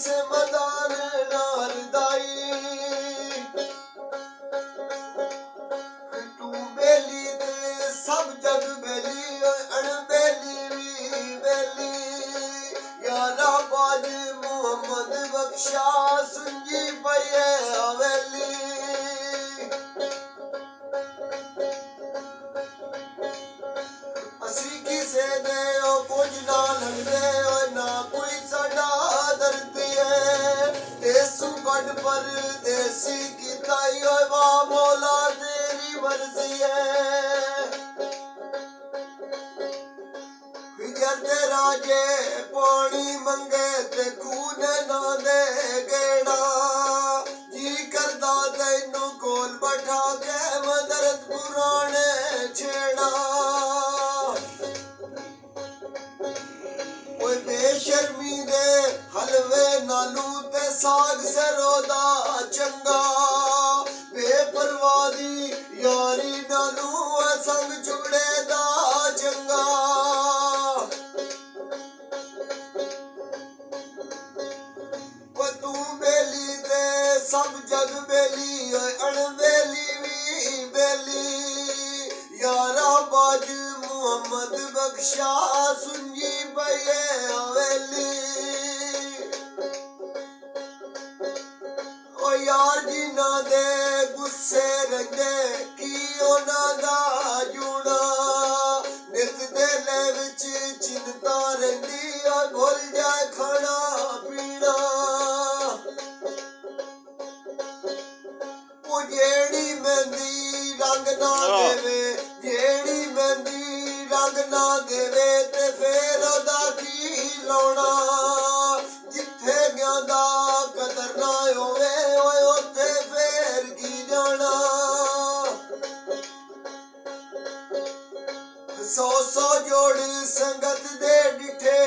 ਕਿਸੇ ਮਦਾਨ ਨਾਲ ਦਾਈ ਤੂੰ ਬੇਲੀ ਤੇ ਸਭ ਜਗ ਬੇਲੀ ਅਣਬੇਲੀ ਵੀ ਬੇਲੀ ਯਾਰਾ ਬਾਜ ਮੁਹੰਮਦ ਬਖਸ਼ਾ ਸੁੰਜੀ ਪਈਏ ਹਵੇਲੀ ਅਸੀਂ ਕਿਸੇ ਦੇ ਉਹ ਕੁਝ ਨਾ ਲੰਘਦੇ ਓਏ ਨਾ ਕੋਈ ਸਾਡਾ ਦਰਦੀ ਹੈ ਦੇਸੂ ਕੱਢ ਪਰਦੇਸੀ ਕੀਤਾ ਓਏ ਵਾਹ ਮੌਲਾ ਤੇਰੀ ਮਰਜ਼ੀ ਹੈ ਫਿਕਰ ਦੇ ਰਾਜੇ ਪਾਣੀ ਮੰਗੇ ਤੇ ਖੂਨ ਨਾ ਦੇ ਗੇੜਾ ਜੀ ਕਰਦਾ ਤੈਨੂੰ ਕੋਲ ਬਿਠਾ ਕੇ ਮਦਰਤ ਪੁਰਾਣੇ ਛੇੜਾ ਓਏ ਬੇਸ਼ਰਮੀ ਦੇ ਹਲਵੇ ਨਾਲੂ ਤੇ ਸਾਗ ਸਰੋਂ ਦਾ ਚੰਗਾ ਬੇਪਰਵਾਹ ਦੀ ਯਾਰੀ ਨਾਲੂ ਸੰਗ ਚੁਗੜੇ ਦਾ ਚੰਗਾ ਓਏ ਤੂੰ ਬੇਲੀ ਤੇ ਸਭ ਜਗ ਬੇਲੀ ਓਏ ਅਣਬੇਲੀ ਵੀ ਬੇਲੀ ਯਾਰਾ ਬਾਜ ਮੁਹੰਮਦ ਬਖਸ਼ਾ ਸੁੰਜੀ ਪਈਏ ਹਵੇਲੀ ਓ ਯਾਰ ਜਿਨ੍ਹਾਂ ਦੇ ਗੁੱਸੇ ਰਹਿੰਦੇ ਕੀ ਉਹਨਾਂ ਦਾ ਜੂਣਾ ਨਿਤ ਦੇ ਲੈ ਵਿੱਚ ਚਿੰਤਾ ਰਹਿੰਦੀ ਓ ਭੁੱਲ ਜਾਏ ਖਾਣਾ ਪੀਣਾ ਉਹ ਜਿਹੜੀ ਮਹਿੰਦੀ ਰੰਗ ਨਾ ਦੇਵੇ ਜਿਹੜੀ ਮਹਿੰਦੀ ਰੰਗ ਨਾ ਦੇਵੇ ਤੇ ਫੇਰ ਉਹਦਾ ਕੀ ਲਾਉਣਾ ਜਿੱਥੇ ਗਿਆ ਦਾ ਕਦਰ ਨਾ ਹੋਵੇ ਓਏ ਉੱਥੇ ਫੇਰ ਕੀ ਜਾਣਾ ਸੌ ਜੋੜ ਸੰਗਤ ਦੇ ਡਿਠੇ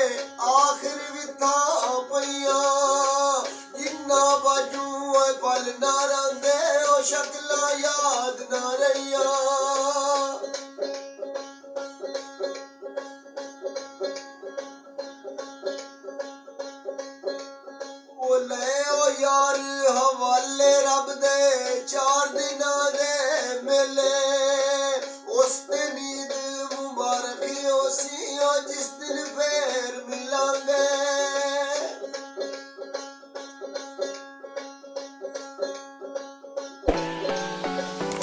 ਆਖਰ ਵਿਥਾਂ ਪਈਆਂ ਜਿੰਨਾ ਬਾਜੂ ਓਏ ਪਲ ਨਾ ਰਹਿੰਦੇ ਉਹ ਸ਼ਕਲਾਂ ਯਾਦ ਨਾ ਰਹੀਆਂ ਉਹ ਲੈ ਓ ਯਾਰ ਹਵਾਲੇ ਰੱਬ ਦੇ 4 ਦਿਨਾਂ ਦੇ ਮੇਲੇ ਉਸ ਤੇ ਨੀਂਦ ਮੁਬਾਰਕ ਹੋਸੀ ਓ ਜਿਸ ਦਿਨ ਫੇਰ ਮਿਲਾਂਗੇ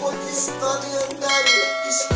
ਉਹ ਜਿਸ ਦੇ ਅੰਦਰ